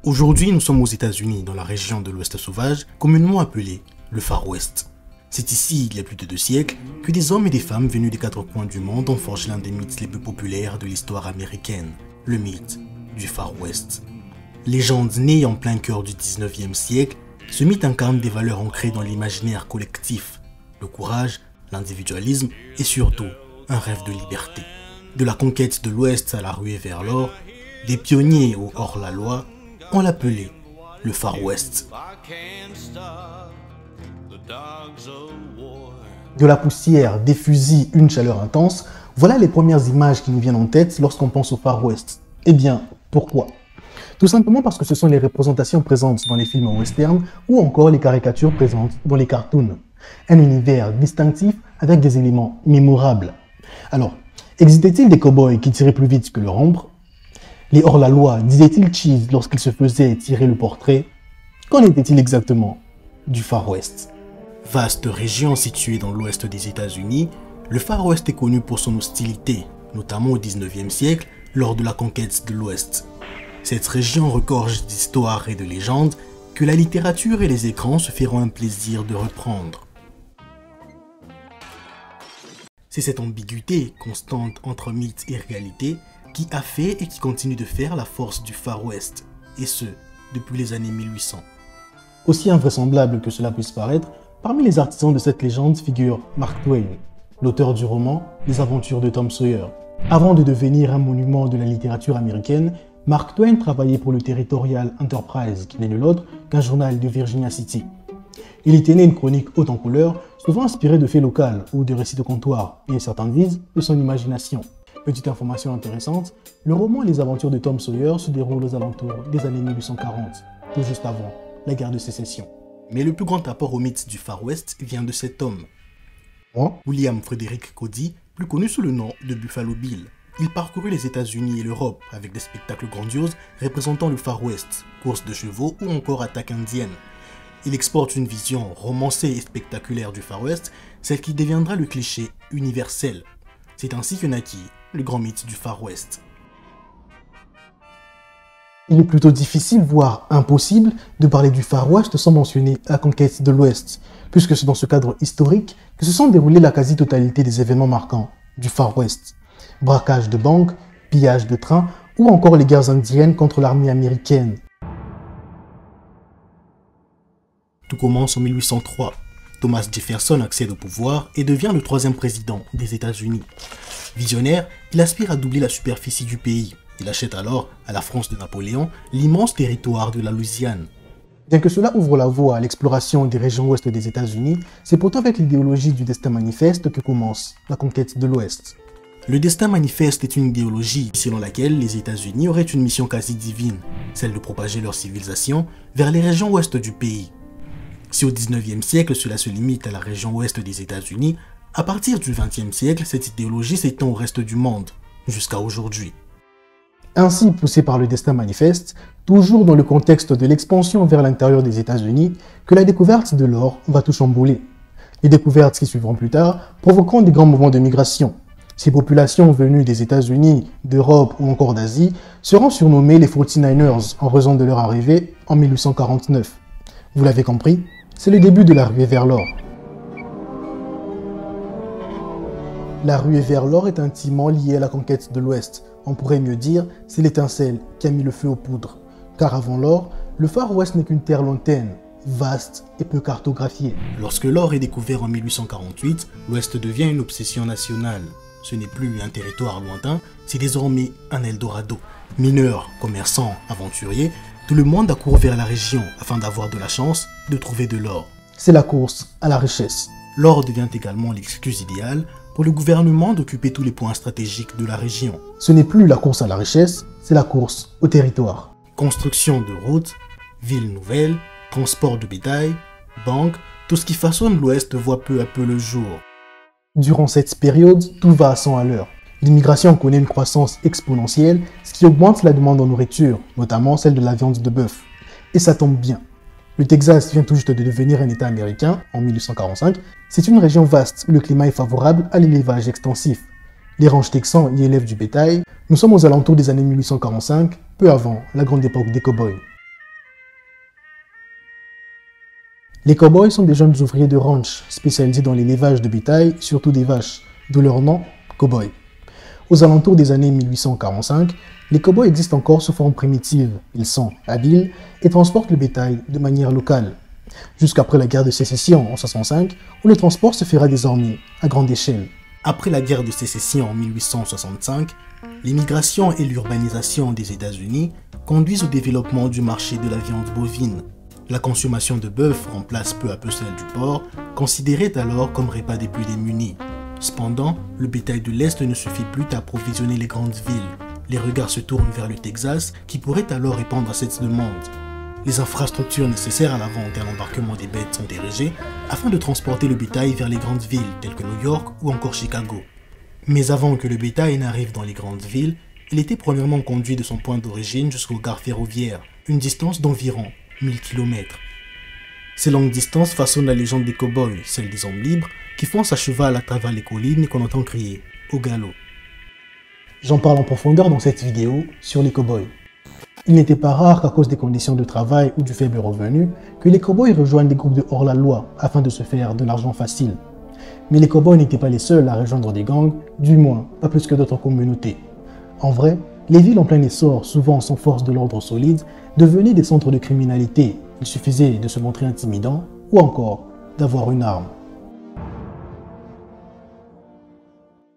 Aujourd'hui, nous sommes aux États-Unis, dans la région de l'Ouest sauvage, communément appelée le Far West. C'est ici, il y a plus de 2 siècles, que des hommes et des femmes venus des 4 coins du monde ont forgé l'un des mythes les plus populaires de l'histoire américaine, le mythe du Far West. Légende née en plein cœur du 19e siècle, ce mythe incarne des valeurs ancrées dans l'imaginaire collectif, le courage, l'individualisme et surtout un rêve de liberté. De la conquête de l'Ouest à la ruée vers l'or, des pionniers au hors-la-loi, on l'appelait le Far West. De la poussière, des fusils, une chaleur intense, voilà les premières images qui nous viennent en tête lorsqu'on pense au Far West. Eh bien, pourquoi? Tout simplement parce que ce sont les représentations présentes dans les films western ou encore les caricatures présentes dans les cartoons. Un univers distinctif avec des éléments mémorables. Alors, existait-il des cow-boys qui tiraient plus vite que leur ombre? Les hors-la-loi disaient-ils cheese lorsqu'ils se faisaient tirer le portrait? Qu'en était-il exactement du Far West? Vaste région située dans l'ouest des États-Unis, le Far West est connu pour son hostilité, notamment au 19e siècle lors de la conquête de l'Ouest. Cette région regorge d'histoires et de légendes que la littérature et les écrans se feront un plaisir de reprendre. C'est cette ambiguïté constante entre mythe et réalité qui a fait et qui continue de faire la force du Far West, et ce, depuis les années 1800. Aussi invraisemblable que cela puisse paraître, parmi les artisans de cette légende figure Mark Twain, l'auteur du roman Les Aventures de Tom Sawyer. Avant de devenir un monument de la littérature américaine, Mark Twain travaillait pour le Territorial Enterprise, qui n'est nul autre qu'un journal de Virginia City. Il y tenait une chronique haute en couleurs, souvent inspirée de faits locaux ou de récits de comptoir, et certains disent de son imagination. Petite information intéressante, le roman Les Aventures de Tom Sawyer se déroule aux alentours des années 1840, tout juste avant la guerre de sécession. Mais le plus grand apport au mythe du Far West vient de cet homme. William Frederick Cody, plus connu sous le nom de Buffalo Bill. Il parcourut les États-Unis et l'Europe avec des spectacles grandioses représentant le Far West, courses de chevaux ou encore attaques indiennes. Il exporte une vision romancée et spectaculaire du Far West, celle qui deviendra le cliché universel. C'est ainsi que naquit le grand mythe du Far West. Il est plutôt difficile, voire impossible, de parler du Far West sans mentionner la conquête de l'Ouest, puisque c'est dans ce cadre historique que se sont déroulées la quasi-totalité des événements marquants du Far West. Braquage de banques, pillage de trains ou encore les guerres indiennes contre l'armée américaine. Tout commence en 1803. Thomas Jefferson accède au pouvoir et devient le 3e président des États-Unis. Visionnaire, il aspire à doubler la superficie du pays. Il achète alors, à la France de Napoléon, l'immense territoire de la Louisiane. Bien que cela ouvre la voie à l'exploration des régions ouest des États-Unis, c'est pourtant avec l'idéologie du destin manifeste que commence la conquête de l'Ouest. Le destin manifeste est une idéologie selon laquelle les États-Unis auraient une mission quasi divine, celle de propager leur civilisation vers les régions ouest du pays. Si au 19e siècle cela se limite à la région ouest des États-Unis, à partir du 20e siècle, cette idéologie s'étend au reste du monde, jusqu'à aujourd'hui. Ainsi, poussé par le destin manifeste, toujours dans le contexte de l'expansion vers l'intérieur des États-Unis, que la découverte de l'or va tout chambouler. Les découvertes qui suivront plus tard provoqueront des grands mouvements de migration. Ces populations venues des États-Unis, d'Europe ou encore d'Asie seront surnommées les 49ers en raison de leur arrivée en 1849. Vous l'avez compris, c'est le début de la ruée vers l'or. La ruée vers l'or est intimement liée à la conquête de l'Ouest. On pourrait mieux dire, c'est l'étincelle qui a mis le feu aux poudres. Car avant l'or, le Far West n'est qu'une terre lointaine, vaste et peu cartographiée. Lorsque l'or est découvert en 1848, l'Ouest devient une obsession nationale. Ce n'est plus un territoire lointain, c'est désormais un Eldorado. Mineurs, commerçants, aventuriers, tout le monde accourt vers la région afin d'avoir de la chance de trouver de l'or. C'est la course à la richesse. L'or devient également l'excuse idéale pour le gouvernement d'occuper tous les points stratégiques de la région. Ce n'est plus la course à la richesse, c'est la course au territoire. Construction de routes, villes nouvelles, transport de bétail, banques, tout ce qui façonne l'Ouest voit peu à peu le jour. Durant cette période, tout va à 100 à l'heure. L'immigration connaît une croissance exponentielle, ce qui augmente la demande en nourriture, notamment celle de la viande de bœuf. Et ça tombe bien. Le Texas vient tout juste de devenir un État américain en 1845. C'est une région vaste où le climat est favorable à l'élevage extensif. Les ranchs texans y élèvent du bétail. Nous sommes aux alentours des années 1845, peu avant la grande époque des cow-boys. Les cow-boys sont des jeunes ouvriers de ranch spécialisés dans l'élevage de bétail, surtout des vaches, d'où leur nom, cow-boy. Aux alentours des années 1845, les cow-boys existent encore sous forme primitive. Ils sont habiles et transportent le bétail de manière locale. Jusqu'après la guerre de sécession en 1965, où le transport se fera désormais à grande échelle. Après la guerre de sécession en 1865, l'immigration et l'urbanisation des États-Unis conduisent au développement du marché de la viande bovine. La consommation de bœuf remplace peu à peu celle du porc, considérée alors comme repas des plus démunis. Cependant, le bétail de l'Est ne suffit plus à approvisionner les grandes villes. Les regards se tournent vers le Texas, qui pourrait alors répondre à cette demande. Les infrastructures nécessaires à la vente et à l'embarquement des bêtes sont érigées afin de transporter le bétail vers les grandes villes telles que New York ou encore Chicago. Mais avant que le bétail n'arrive dans les grandes villes, il était premièrement conduit de son point d'origine jusqu'aux gares ferroviaires, une distance d'environ 1000 km. Ces longues distances façonnent la légende des cow-boys, celle des hommes libres, qui foncent à cheval à travers les collines et qu'on entend crier au galop. J'en parle en profondeur dans cette vidéo sur les cow-boys. Il n'était pas rare qu'à cause des conditions de travail ou du faible revenu, que les cow-boys rejoignent des groupes de hors-la-loi afin de se faire de l'argent facile. Mais les cow-boys n'étaient pas les seuls à rejoindre des gangs, du moins pas plus que d'autres communautés. En vrai, les villes en plein essor, souvent sans force de l'ordre solide, devenaient des centres de criminalité. Il suffisait de se montrer intimidant ou encore d'avoir une arme.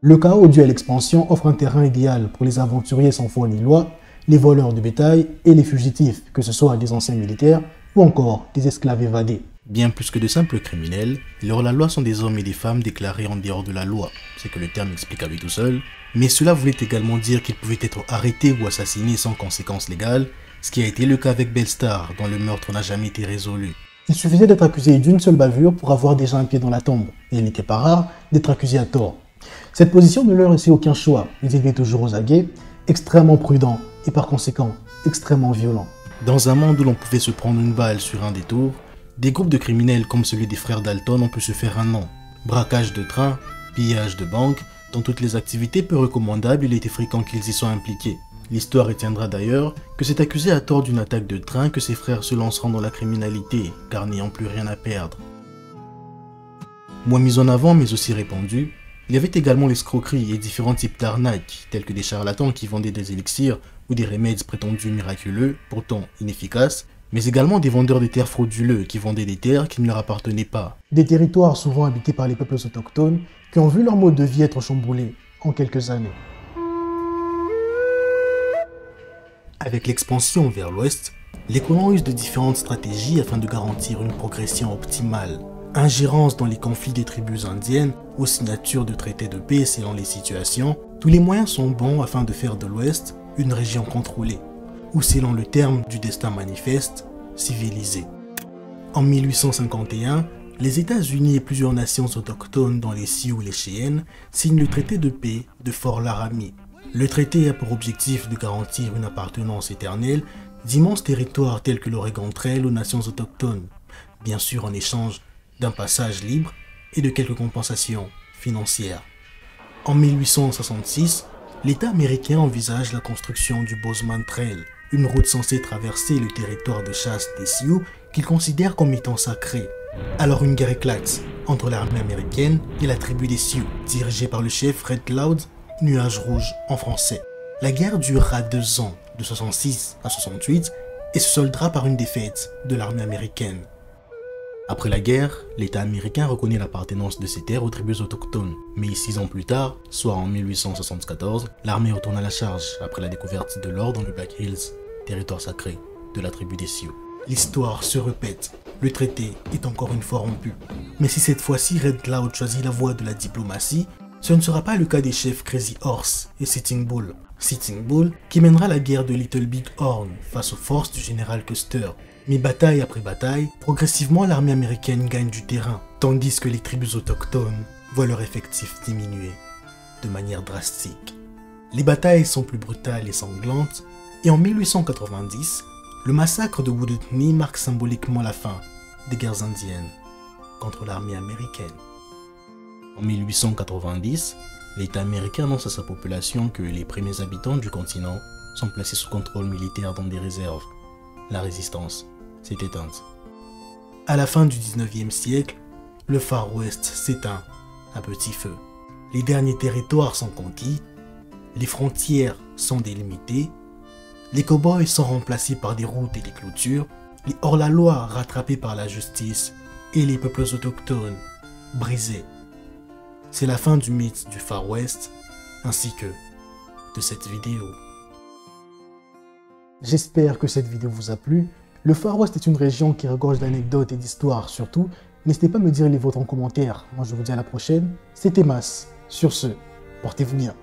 Le chaos dû à l'expansion offre un terrain idéal pour les aventuriers sans foi ni loi, les voleurs de bétail et les fugitifs, que ce soit des anciens militaires ou encore des esclaves évadés. Bien plus que de simples criminels, les hors-la-loi sont des hommes et des femmes déclarés en dehors de la loi, c'est que le terme explique à lui tout seul, mais cela voulait également dire qu'ils pouvaient être arrêtés ou assassinés sans conséquences légales, ce qui a été le cas avec Bellstar, dont le meurtre n'a jamais été résolu. Il suffisait d'être accusé d'une seule bavure pour avoir déjà un pied dans la tombe, et il n'était pas rare d'être accusé à tort. Cette position ne leur laissait aucun choix, ils étaient toujours aux aguets, extrêmement prudents et par conséquent extrêmement violents. Dans un monde où l'on pouvait se prendre une balle sur un détour, des groupes de criminels comme celui des frères Dalton ont pu se faire un nom. Braquage de trains, pillage de banques, dans toutes les activités peu recommandables, il était fréquent qu'ils y soient impliqués. L'histoire retiendra d'ailleurs que c'est accusé à tort d'une attaque de train que ses frères se lanceront dans la criminalité, car n'ayant plus rien à perdre. Moins mis en avant mais aussi répandu, il y avait également l'escroquerie et différents types d'arnaques, tels que des charlatans qui vendaient des élixirs ou des remèdes prétendus miraculeux, pourtant inefficaces, mais également des vendeurs de terres frauduleux qui vendaient des terres qui ne leur appartenaient pas. Des territoires souvent habités par les peuples autochtones qui ont vu leur mode de vie être chamboulé en quelques années. Avec l'expansion vers l'ouest, les colons usent de différentes stratégies afin de garantir une progression optimale. Ingérence dans les conflits des tribus indiennes ou signature de traités de paix selon les situations, tous les moyens sont bons afin de faire de l'ouest une région contrôlée, ou selon le terme du destin manifeste, civilisée. En 1851, les États-Unis et plusieurs nations autochtones dont les Sioux et les Cheyennes signent le traité de paix de Fort Laramie. Le traité a pour objectif de garantir une appartenance éternelle d'immenses territoires tels que l'Oregon Trail aux nations autochtones, bien sûr en échange d'un passage libre et de quelques compensations financières. En 1866, l'État américain envisage la construction du Bozeman Trail, une route censée traverser le territoire de chasse des Sioux qu'il considère comme étant sacré. Alors une guerre éclate entre l'armée américaine et la tribu des Sioux, dirigée par le chef Red Cloud, Nuage Rouge en français. La guerre durera 2 ans, de 66 à 68, et se soldera par une défaite de l'armée américaine. Après la guerre, l'État américain reconnaît l'appartenance de ces terres aux tribus autochtones. Mais 6 ans plus tard, soit en 1874, l'armée retourne à la charge après la découverte de l'or dans le Black Hills, territoire sacré de la tribu des Sioux. L'histoire se répète, le traité est encore une fois rompu. Mais si cette fois-ci Red Cloud choisit la voie de la diplomatie, ce ne sera pas le cas des chefs Crazy Horse et Sitting Bull. Sitting Bull qui mènera la guerre de Little Big Horn face aux forces du général Custer. Mais bataille après bataille, progressivement l'armée américaine gagne du terrain, tandis que les tribus autochtones voient leur effectif diminuer de manière drastique. Les batailles sont plus brutales et sanglantes, et en 1890, le massacre de Wounded Knee marque symboliquement la fin des guerres indiennes contre l'armée américaine. En 1890, l'État américain annonce à sa population que les premiers habitants du continent sont placés sous contrôle militaire dans des réserves. La résistance s'est éteinte. À la fin du 19e siècle, le Far West s'éteint à petit feu. Les derniers territoires sont conquis, les frontières sont délimitées, les cow-boys sont remplacés par des routes et des clôtures, les hors-la-loi rattrapés par la justice et les peuples autochtones brisés. C'est la fin du mythe du Far West ainsi que de cette vidéo. J'espère que cette vidéo vous a plu. Le Far West est une région qui regorge d'anecdotes et d'histoires surtout. N'hésitez pas à me dire les vôtres en commentaire. Moi je vous dis à la prochaine. C'était Mas. Sur ce, portez-vous bien.